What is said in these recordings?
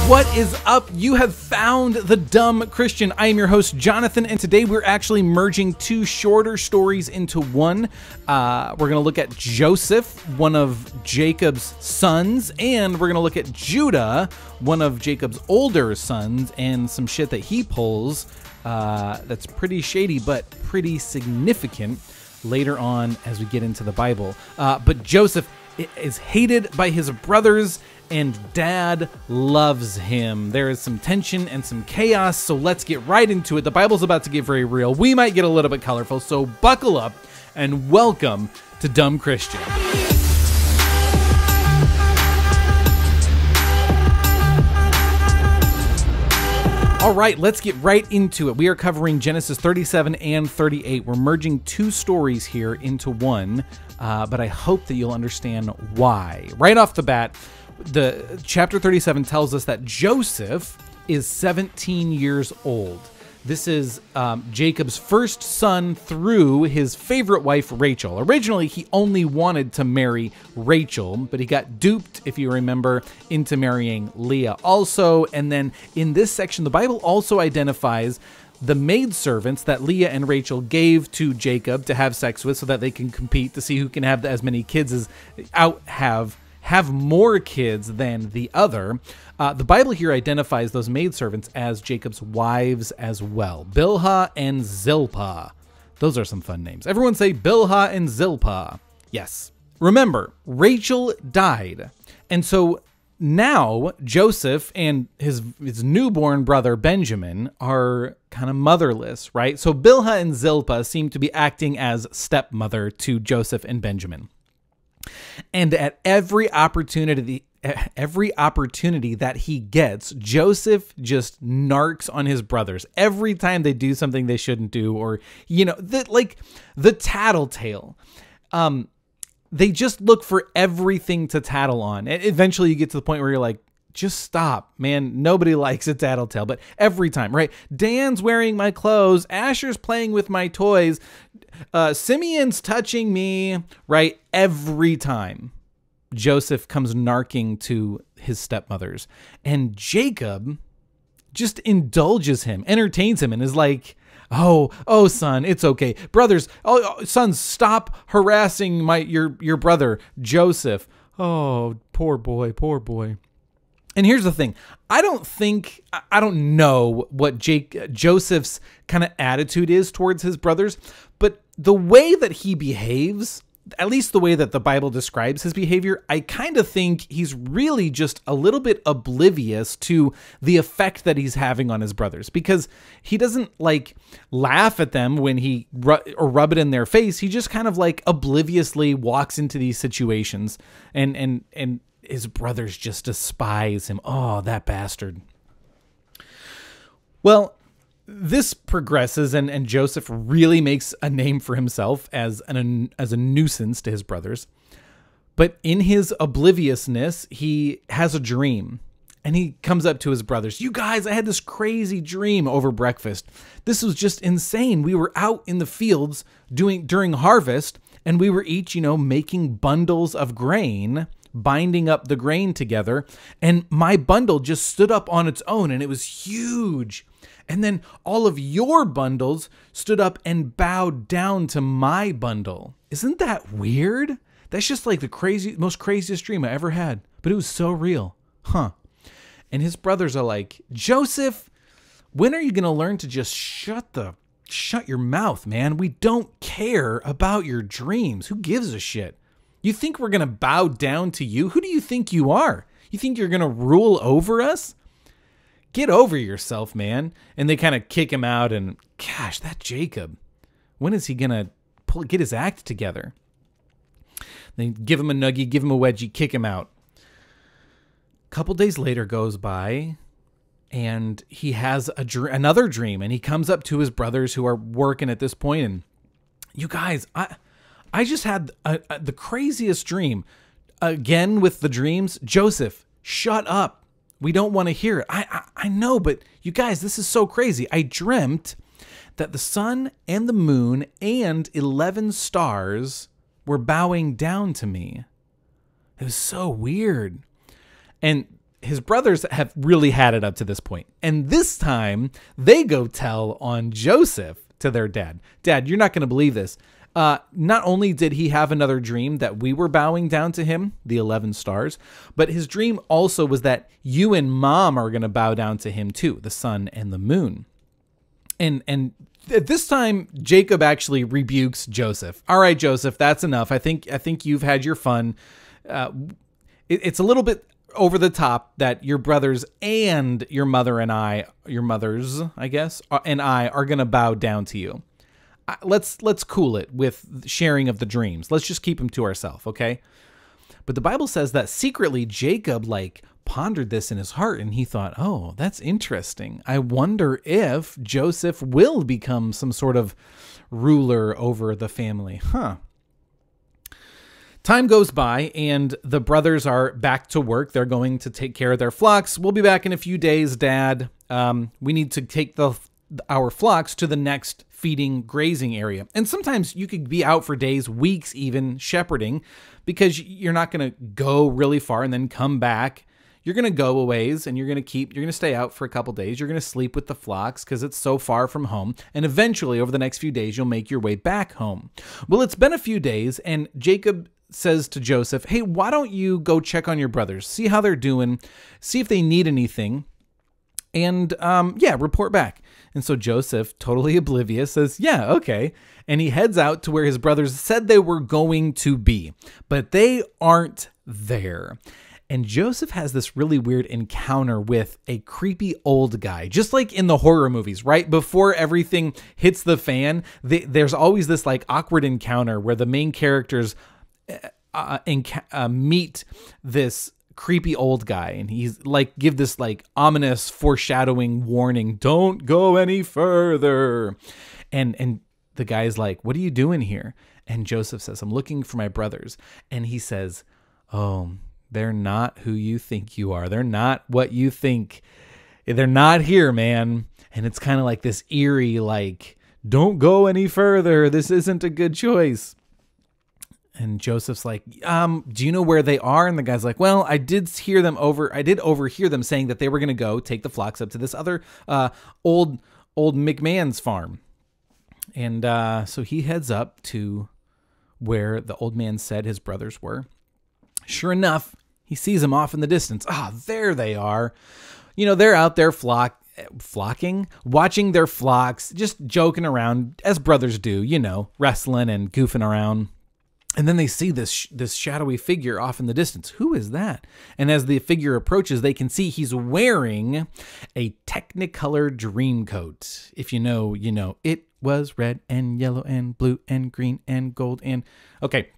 What is up? You have found the Dumb Christian. I am your host, Jonathan, and today we're actually merging two shorter stories into one. We're going to look at Joseph, one of Jacob's sons, and we're going to look at Judah, one of Jacob's older sons, and some shit that he pulls that's pretty shady but pretty significant later on as we get into the Bible. But Joseph is hated by his brothers, and dad loves him. There is some tension and some chaos, so let's get right into it. The Bible's about to get very real. We might get a little bit colorful, so buckle up and welcome to Dumb Christian. All right, let's get right into it. We are covering Genesis 37 and 38. We're merging two stories here into one, but I hope that you'll understand why. Right off the bat, the chapter 37 tells us that Joseph is 17 years old. This is Jacob's first son through his favorite wife, Rachel. Originally, he only wanted to marry Rachel, but he got duped, if you remember, into marrying Leah also. And then in this section, the Bible also identifies the maidservants that Leah and Rachel gave to Jacob to have sex with so that they can compete to see who can have as many kids as have more kids than the other. The Bible here identifies those maidservants as Jacob's wives as well. Bilhah and Zilpah. Those are some fun names. Everyone say Bilhah and Zilpah. Yes. Remember, Rachel died. And so now Joseph and his newborn brother Benjamin are kind of motherless, right? So Bilhah and Zilpah seem to be acting as stepmother to Joseph and Benjamin. And at every opportunity that he gets, Joseph just narks on his brothers every time they do something they shouldn't do, or, the tattletale. They just look for everything to tattle on. And eventually you get to the point where you're like, just stop, man. Nobody likes a tattletale, but every time, right? Dan's wearing my clothes. Asher's playing with my toys. Simeon's touching me, right? Every time Joseph comes narking to his stepmothers, and Jacob just indulges him, entertains him, and is like, oh, son, it's okay. Brothers, sons, stop harassing your brother, Joseph. Oh, poor boy. And here's the thing. I don't know what Joseph's kind of attitude is towards his brothers, but the way that he behaves, at least the way that the Bible describes his behavior, I kind of think he's really just a little bit oblivious to the effect that he's having on his brothers, because he doesn't laugh at them when he or rub it in their face. He just kind of obliviously walks into these situations, and his brothers just despise him. Oh, that bastard. Well, this progresses, and Joseph really makes a name for himself as a nuisance to his brothers. But in his obliviousness, he has a dream, and he comes up to his brothers. You guys, I had this crazy dream over breakfast. This was just insane. We were out in the fields during harvest, and we were each, making bundles of grain, binding up the grain together, and my bundle just stood up on its own, and it was huge. And then all of your bundles stood up and bowed down to my bundle. Isn't that weird? That's just the most craziest dream I ever had, but it was so real. Huh. And his brothers are like, Joseph, when are you going to learn to just shut your mouth, man? We don't care about your dreams. Who gives a shit? You think we're going to bow down to you? Who do you think you are? You think you're going to rule over us? Get over yourself, man. And they kind of kick him out, and gosh, that Jacob, when is he going to get his act together? They give him a nuggie, give him a wedgie, kick him out. A couple days later goes by, and he has another dream, and he comes up to his brothers who are working at this point, and you guys, I just had the craziest dream. Again with the dreams, Joseph, shut up. We don't want to hear it. I know, but you guys, this is so crazy. I dreamt that the sun and the moon and 11 stars were bowing down to me. It was so weird. And his brothers have really had it up to this point. And this time they go tell on Joseph to their dad. Dad, you're not going to believe this. Not only did he have another dream that we were bowing down to him, the 11 stars, but his dream also was that you and Mom are going to bow down to him too, the sun and the moon. And at this time, Jacob actually rebukes Joseph. All right, Joseph, that's enough. I think you've had your fun. It's a little bit over the top that your brothers and your mother and your mothers, I guess, and I are going to bow down to you. Let's cool it with sharing of the dreams. Let's just keep them to ourselves, okay? But the Bible says that secretly Jacob pondered this in his heart, and he thought, oh, that's interesting. I wonder if Joseph will become some sort of ruler over the family. Time goes by, and the brothers are back to work. They're going to take care of their flocks. We'll be back in a few days, Dad. We need to take our flocks to the next feeding grazing area. And sometimes you could be out for days, weeks even, shepherding, because you're not going to go really far and then come back. You're going to go a ways, and you're going to stay out for a couple days. You're going to sleep with the flocks because it's so far from home. And eventually, over the next few days, you'll make your way back home. Well, it's been a few days, and Jacob says to Joseph, hey, why don't you go check on your brothers, see how they're doing, see if they need anything, and report back. And so Joseph, totally oblivious, says, yeah, okay. And he heads out to where his brothers said they were going to be, but they aren't there. And Joseph has this really weird encounter with a creepy old guy, just like in the horror movies, right? Before everything hits the fan, there's always this awkward encounter where the main characters meet this creepy old guy, and he's give this ominous foreshadowing warning, don't go any further. And the guy's like, what are you doing here? And Joseph says, I'm looking for my brothers. And he says, oh, they're not who you think you are. They're not what you think. They're not here, man. And it's kind of like this eerie, don't go any further. This isn't a good choice. And Joseph's like, do you know where they are? And the guy's like, well, I did overhear them saying that they were going to go take the flocks up to this other old McMahon's farm. And so he heads up to where the old man said his brothers were. Sure enough, he sees them off in the distance. There they are. They're out there flocking, watching their flocks, just joking around as brothers do, wrestling and goofing around. And then they see this shadowy figure off in the distance. Who is that? And as the figure approaches, they can see he's wearing a Technicolor dream coat. If you know, you know. It was red and yellow and blue and green and gold and... Okay.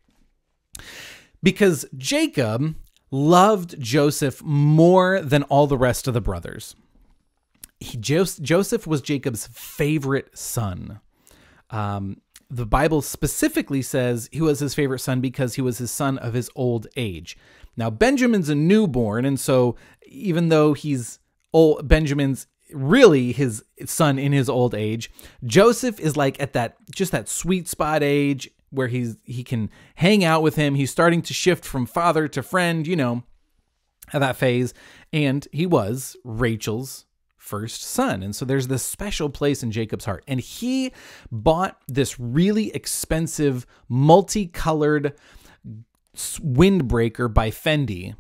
Because Jacob loved Joseph more than all the rest of the brothers. Joseph was Jacob's favorite son. The Bible specifically says he was his favorite son because he was his son of his old age. Now, Benjamin's a newborn, and so even though he's old, Benjamin's really his son in his old age, Joseph is at that sweet spot age where he can hang out with him. He's starting to shift from father to friend, at that phase, and he was Rachel's first son. And so there's this special place in Jacob's heart. And he bought this really expensive, multicolored windbreaker by Fendi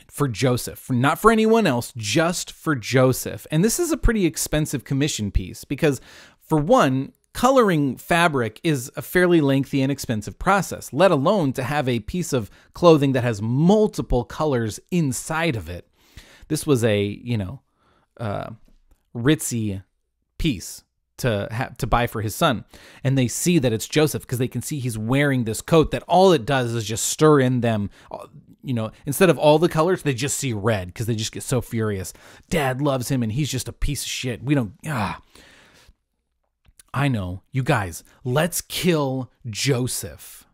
for Joseph, not for anyone else, just for Joseph. And this is a pretty expensive commission piece because, for one, coloring fabric is a fairly lengthy and expensive process, let alone to have a piece of clothing that has multiple colors inside of it. This was a, ritzy piece to buy for his son. And they see that it's Joseph because they can see he's wearing this coat that all it does is just stir in them, instead of all the colors, they just see red because they just get so furious. Dad loves him and he's just a piece of shit. I know, you guys, let's kill Joseph.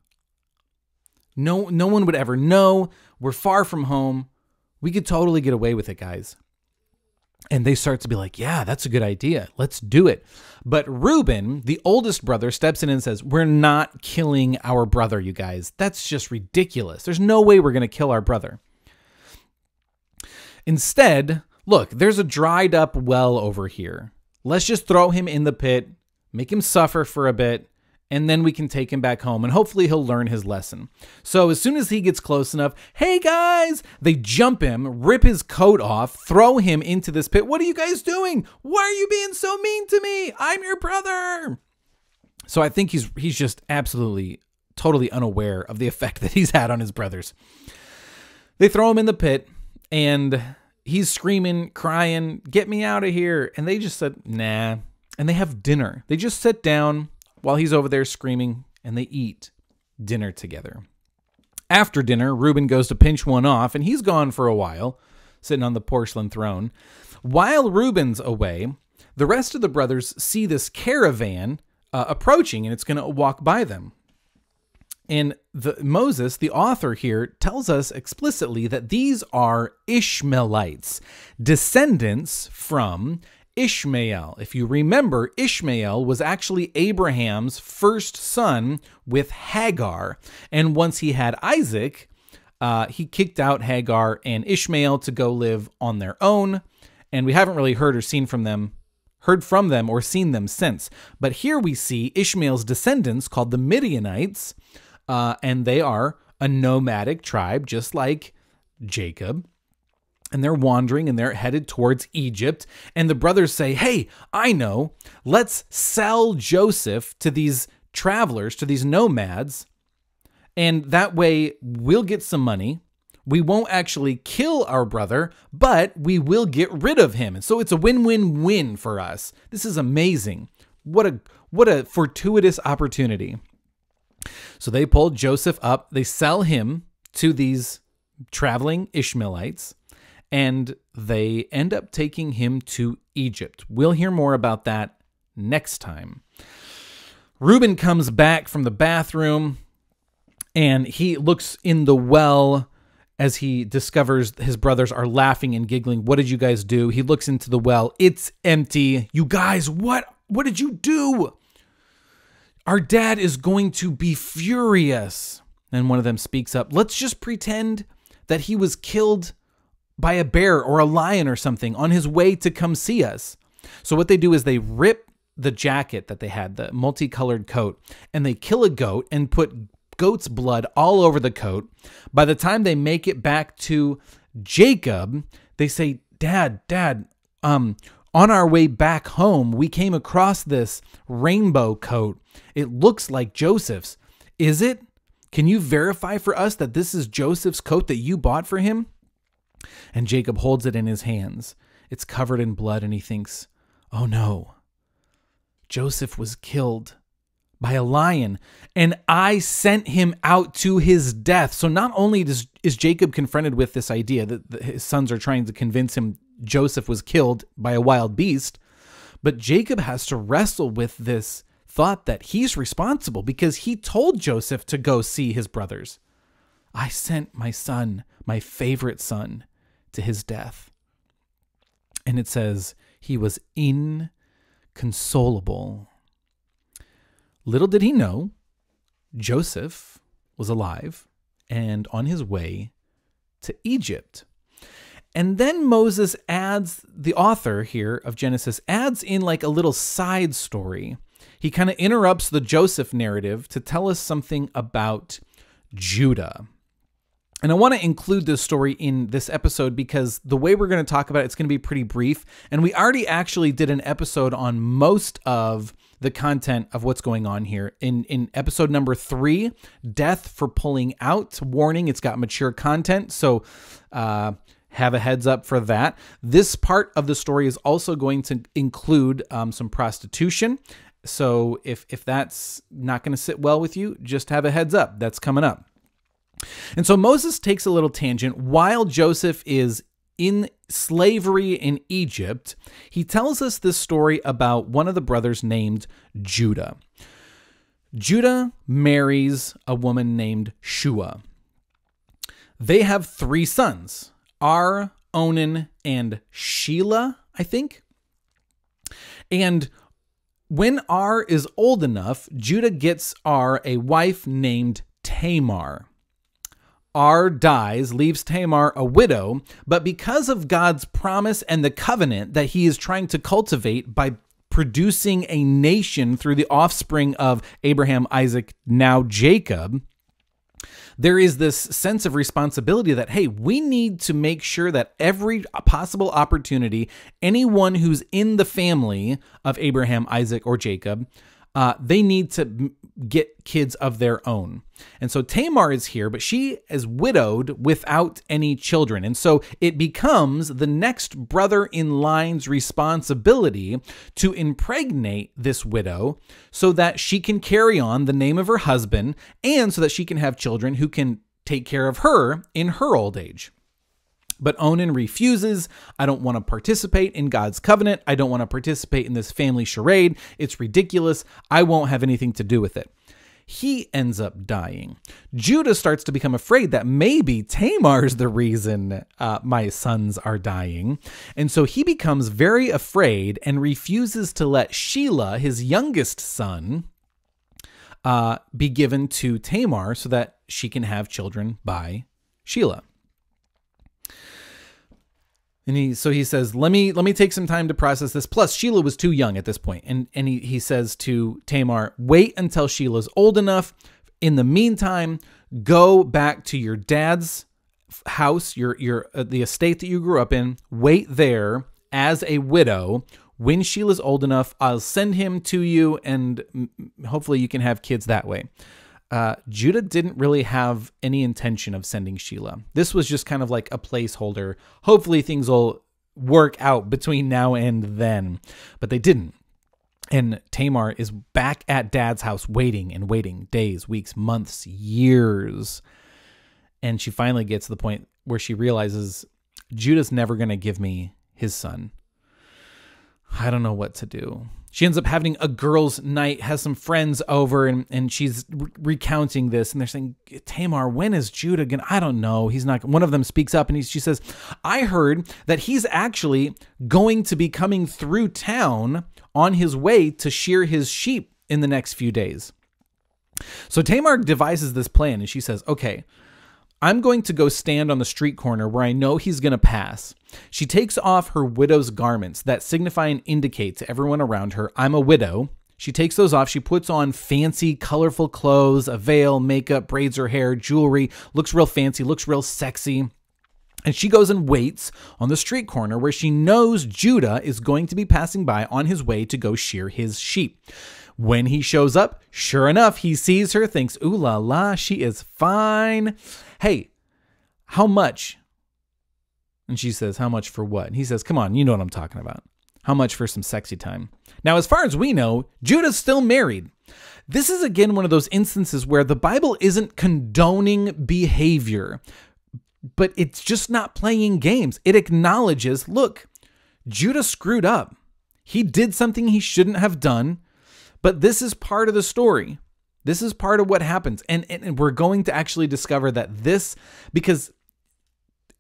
No one would ever know. We're far from home. We could totally get away with it, guys. And they start to be like, yeah, that's a good idea. Let's do it. But Reuben, the oldest brother, steps in and says, we're not killing our brother, you guys. That's just ridiculous. There's no way we're going to kill our brother. Instead, look, there's a dried up well over here. Let's just throw him in the pit, make him suffer for a bit, and then we can take him back home and hopefully he'll learn his lesson. So as soon as he gets close enough, hey guys, they jump him, rip his coat off, throw him into this pit. What are you guys doing? Why are you being so mean to me? I'm your brother. So I think he's just absolutely, totally unaware of the effect that he's had on his brothers. They throw him in the pit and he's screaming, crying, get me out of here. And they just said, nah. And they have dinner. They just sit down while he's over there screaming, and they eat dinner together. After dinner, Reuben goes to pinch one off, and he's gone for a while, sitting on the porcelain throne. While Reuben's away, the rest of the brothers see this caravan approaching, and it's going to walk by them. And Moses, the author here, tells us explicitly that these are Ishmaelites, descendants from Ishmael. If you remember, Ishmael was actually Abraham's first son with Hagar. And once he had Isaac, he kicked out Hagar and Ishmael to go live on their own. And we haven't really heard from them or seen them since. But here we see Ishmael's descendants called the Midianites, and they are a nomadic tribe just like Jacob. And they're wandering and they're headed towards Egypt. And the brothers say, hey, I know, let's sell Joseph to these travelers, to these nomads. And that way we'll get some money. We won't actually kill our brother, but we will get rid of him. And so it's a win-win-win for us. This is amazing. What a fortuitous opportunity. So they pull Joseph up. They sell him to these traveling Ishmaelites. And they end up taking him to Egypt. We'll hear more about that next time. Reuben comes back from the bathroom, and he looks in the well as he discovers his brothers are laughing and giggling. What did you guys do? He looks into the well. It's empty. You guys, what did you do? Our dad is going to be furious. And one of them speaks up. Let's just pretend that he was killed by a bear or a lion or something on his way to come see us. So what they do is they rip the jacket that they had, the multicolored coat, and they kill a goat and put goat's blood all over the coat. By the time they make it back to Jacob, they say, Dad, on our way back home, we came across this rainbow coat. It looks like Joseph's. Is it? Can you verify for us that this is Joseph's coat that you bought for him? And Jacob holds it in his hands. It's covered in blood, and he thinks, oh no, Joseph was killed by a lion, and I sent him out to his death. So not only is Jacob confronted with this idea that his sons are trying to convince him Joseph was killed by a wild beast, but Jacob has to wrestle with this thought that he's responsible because he told Joseph to go see his brothers. I sent my son, my favorite son, to his death. And it says he was inconsolable. Little did he know, Joseph was alive and on his way to Egypt. And then Moses adds, the author here of Genesis adds in like a little side story. He kind of interrupts the Joseph narrative to tell us something about Judah. And I want to include this story in this episode because the way we're going to talk about it's going to be pretty brief. And we already actually did an episode on most of the content of what's going on here. In episode number 3, Death for Pulling Out. Warning, it's got mature content. So have a heads up for that. This part of the story is also going to include some prostitution. So if that's not going to sit well with you, just have a heads up. That's coming up. And so Moses takes a little tangent. While Joseph is in slavery in Egypt, he tells us this story about one of the brothers named Judah. Judah marries a woman named Shua. They have 3 sons, Ar, Onan, and Shelah, I think. And when Ar is old enough, Judah gets Ar a wife named Tamar. dies, leaves Tamar a widow, but because of God's promise and the covenant that he is trying to cultivate by producing a nation through the offspring of Abraham, Isaac, now Jacob, there is this sense of responsibility that, hey, we need to make sure that every possible opportunity, anyone who's in the family of Abraham, Isaac, or Jacob, they need to get kids of their own. And so Tamar is here, but she is widowed without any children. And so it becomes the next brother in line's responsibility to impregnate this widow so that she can carry on the name of her husband and so that she can have children who can take care of her in her old age. But Onan refuses. I don't want to participate in God's covenant. I don't want to participate in this family charade. It's ridiculous. I won't have anything to do with it. He ends up dying. Judah starts to become afraid that maybe Tamar's the reason my sons are dying. And so he becomes very afraid and refuses to let Shelah, his youngest son, be given to Tamar so that she can have children by Shelah. And he says, let me take some time to process this. Plus, Shelah was too young at this point. And he says to Tamar, wait until Shelah's old enough. In the meantime, go back to your dad's house, the estate that you grew up in. Wait there as a widow. When Shelah's old enough, I'll send him to you, and hopefully you can have kids that way. Judah didn't really have any intention of sending Shelah. This was just kind of like a placeholder. Hopefully things will work out between now and then, but they didn't. And Tamar is back at dad's house waiting and waiting days, weeks, months, years. And she finally gets to the point where she realizes Judah's never going to give me his son. I don't know what to do. She ends up having a girls' night, has some friends over, and she's recounting this. And they're saying, Tamar, when is Judah going to, I don't know. He's not, one of them speaks up and she says, I heard that he's actually going to be coming through town on his way to shear his sheep in the next few days. So Tamar devises this plan and she says, okay, I'm going to go stand on the street corner where I know he's going to pass. She takes off her widow's garments that signify and indicate to everyone around her, I'm a widow. She takes those off. She puts on fancy, colorful clothes, a veil, makeup, braids her hair, jewelry, looks real fancy, looks real sexy. And she goes and waits on the street corner where she knows Judah is going to be passing by on his way to go shear his sheep. When he shows up, sure enough, he sees her, thinks, ooh la la, she is fine. Hey, how much? And she says, how much for what? And he says, come on, you know what I'm talking about. How much for some sexy time? Now, as far as we know, Judah's still married. This is, again, one of those instances where the Bible isn't condoning behavior, but it's just not playing games. It acknowledges, look, Judah screwed up. He did something he shouldn't have done, but this is part of the story. This is part of what happens. And we're going to actually discover that this, because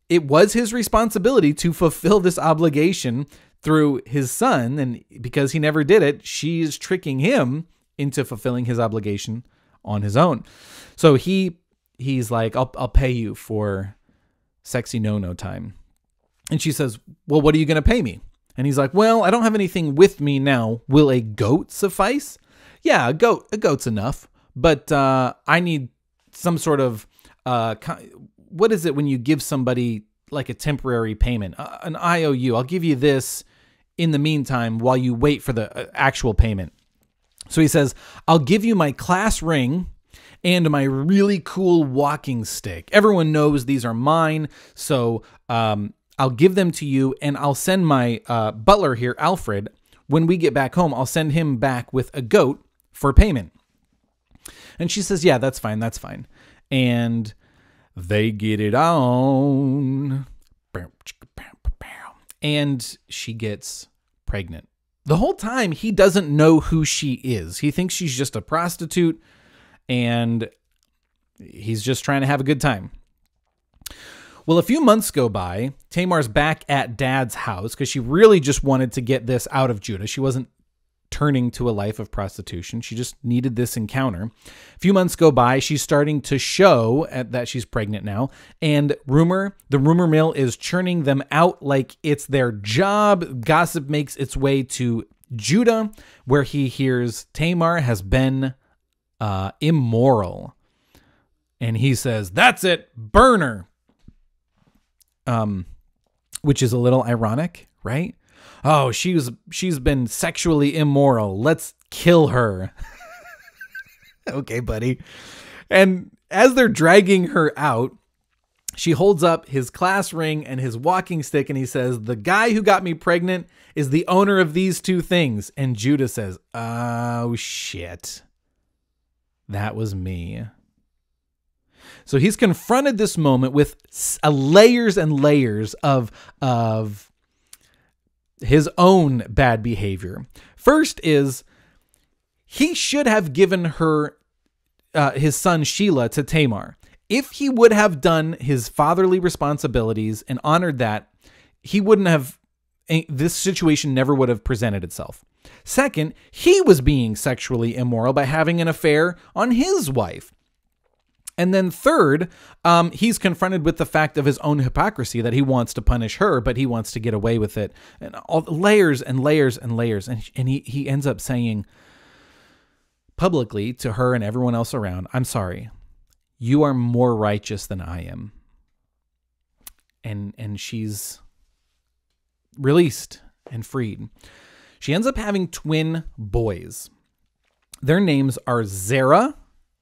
it was his responsibility to fulfill this obligation through his son. And because he never did it, she's tricking him into fulfilling his obligation on his own. So he's like, I'll pay you for sexy no time. And she says, well, what are you going to pay me? And he's like, well, I don't have anything with me now. Will a goat suffice? Yeah, a goat's enough. But I need some sort of, what is it when you give somebody like a temporary payment? An IOU. I'll give you this in the meantime while you wait for the actual payment. So he says, I'll give you my class ring and my really cool walking stick. Everyone knows these are mine. So I'll give them to you, and I'll send my butler here, Alfred. When we get back home, I'll send him back with a goat for payment. And she says, yeah, that's fine. That's fine. And they get it on. And she gets pregnant. The whole time, he doesn't know who she is. He thinks she's just a prostitute, and he's just trying to have a good time. Well, a few months go by. Tamar's back at dad's house because she really just wanted to get this out of Judah. She wasn't turning to a life of prostitution. She just needed this encounter. A few months go by. She's starting to show that she's pregnant now. And the rumor mill is churning them out like it's their job. Gossip makes its way to Judah, where he hears Tamar has been immoral. And he says, "That's it, burn her." Which is a little ironic, right? Oh, she's been sexually immoral. Let's kill her. Okay, buddy. And as they're dragging her out, she holds up his class ring and his walking stick, and he says, "The guy who got me pregnant is the owner of these two things." And Judah says, "Oh, shit. That was me." So he's confronted this moment with layers and layers of his own bad behavior. First is he should have given her his son Sheila to Tamar. If he would have done his fatherly responsibilities and honored that, this situation never would have presented itself. Second, he was being sexually immoral by having an affair on his wife. And then third, he's confronted with the fact of his own hypocrisy, that he wants to punish her, but he wants to get away with it. And all layers and layers and layers. And he ends up saying publicly to her and everyone else around, "I'm sorry, you are more righteous than I am." And she's released and freed. She ends up having twin boys. Their names are Zerah,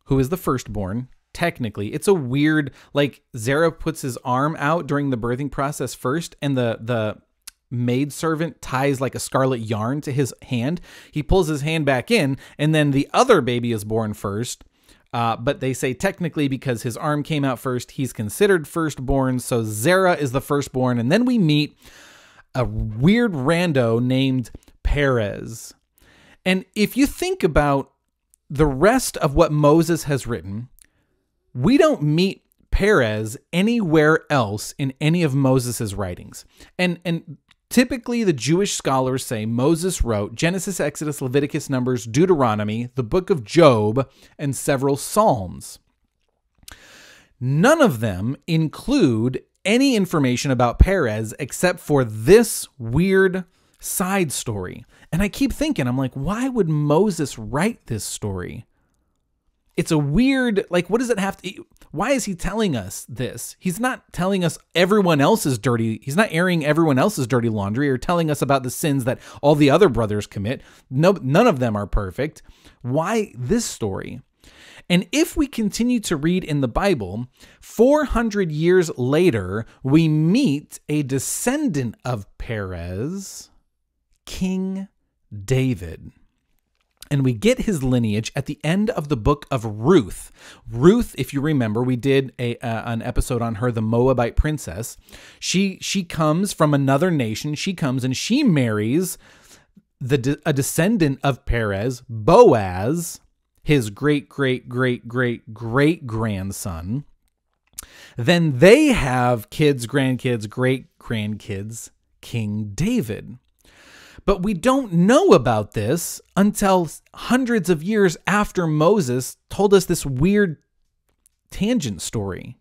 who is the firstborn. Technically, it's a weird, like, Zerah puts his arm out during the birthing process first, and the maidservant ties like a scarlet yarn to his hand. He pulls his hand back in, and then the other baby is born first. But they say technically because his arm came out first, he's considered firstborn. So Zerah is the firstborn. And then we meet a weird rando named Perez. And if you think about the rest of what Moses has written, we don't meet Perez anywhere else in any of Moses's writings. And typically the Jewish scholars say Moses wrote Genesis, Exodus, Leviticus, Numbers, Deuteronomy, the book of Job, and several Psalms. None of them include any information about Perez except for this weird side story. And I keep thinking, I'm like, why would Moses write this story? It's a weird, like, what does it have to, why is he telling us this? He's not telling us everyone else's dirty, he's not airing everyone else's dirty laundry or telling us about the sins that all the other brothers commit. No, none of them are perfect. Why this story? And if we continue to read in the Bible, 400 years later, we meet a descendant of Perez, King David. And we get his lineage at the end of the book of Ruth. Ruth, if you remember, we did an episode on her, the Moabite princess. She comes from another nation. She comes and she marries a descendant of Perez, Boaz, his great-great-great-great-great-grandson. Then they have kids, grandkids, great-grandkids, King David. But we don't know about this until hundreds of years after Moses told us this weird tangent story.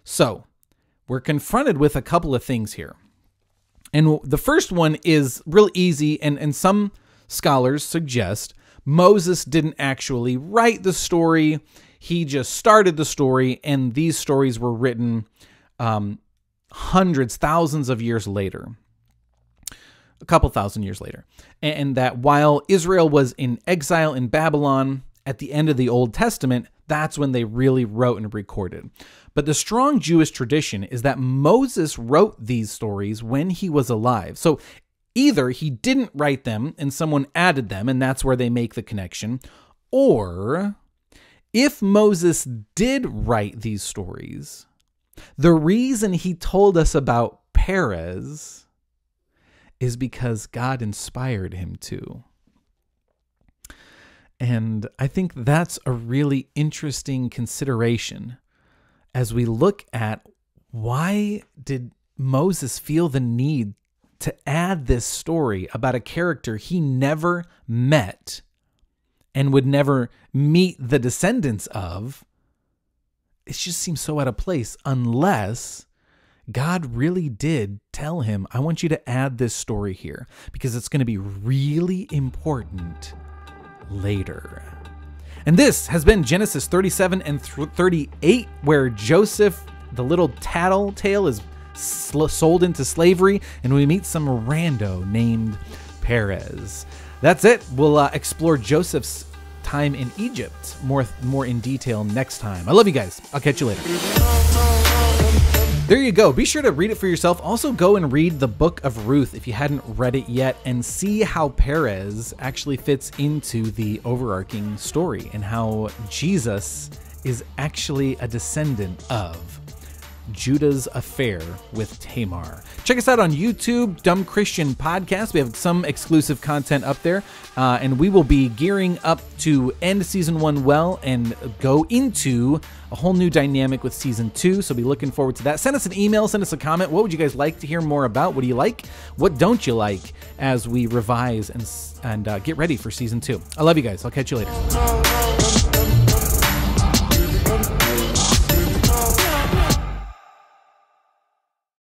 So we're confronted with a couple of things here. And the first one is real easy, and some scholars suggest Moses didn't actually write the story. He just started the story, and these stories were written hundreds, thousands of years later. A couple thousand years later. And that while Israel was in exile in Babylon at the end of the Old Testament, that's when they really wrote and recorded. But the strong Jewish tradition is that Moses wrote these stories when he was alive. So either he didn't write them and someone added them, and that's where they make the connection, or if Moses did write these stories, the reason he told us about Perez is because God inspired him to. And I think that's a really interesting consideration as we look at why did Moses feel the need to add this story about a character he never met and would never meet the descendants of, it just seems so out of place unless God really did tell him, I want you to add this story here because it's going to be really important later. And this has been Genesis 37 and 38, where Joseph, the little tattletale, is sold into slavery, and we meet some rando named Perez. That's it. We'll explore Joseph's time in Egypt more in detail next time. I love you guys. I'll catch you later. There you go. Be sure to read it for yourself. Also, go and read the book of Ruth if you hadn't read it yet, and see how Perez actually fits into the overarching story and how Jesus is actually a descendant of Judah's affair with Tamar. Check us out on YouTube, Dumb Christian Podcast. We have some exclusive content up there, and we will be gearing up to end season 1 well and go into a whole new dynamic with season 2. So be looking forward to that. Send us an email, send us a comment. What would you guys like to hear more about? What do you like? What don't you like as we revise and get ready for season 2? I love you guys. I'll catch you later.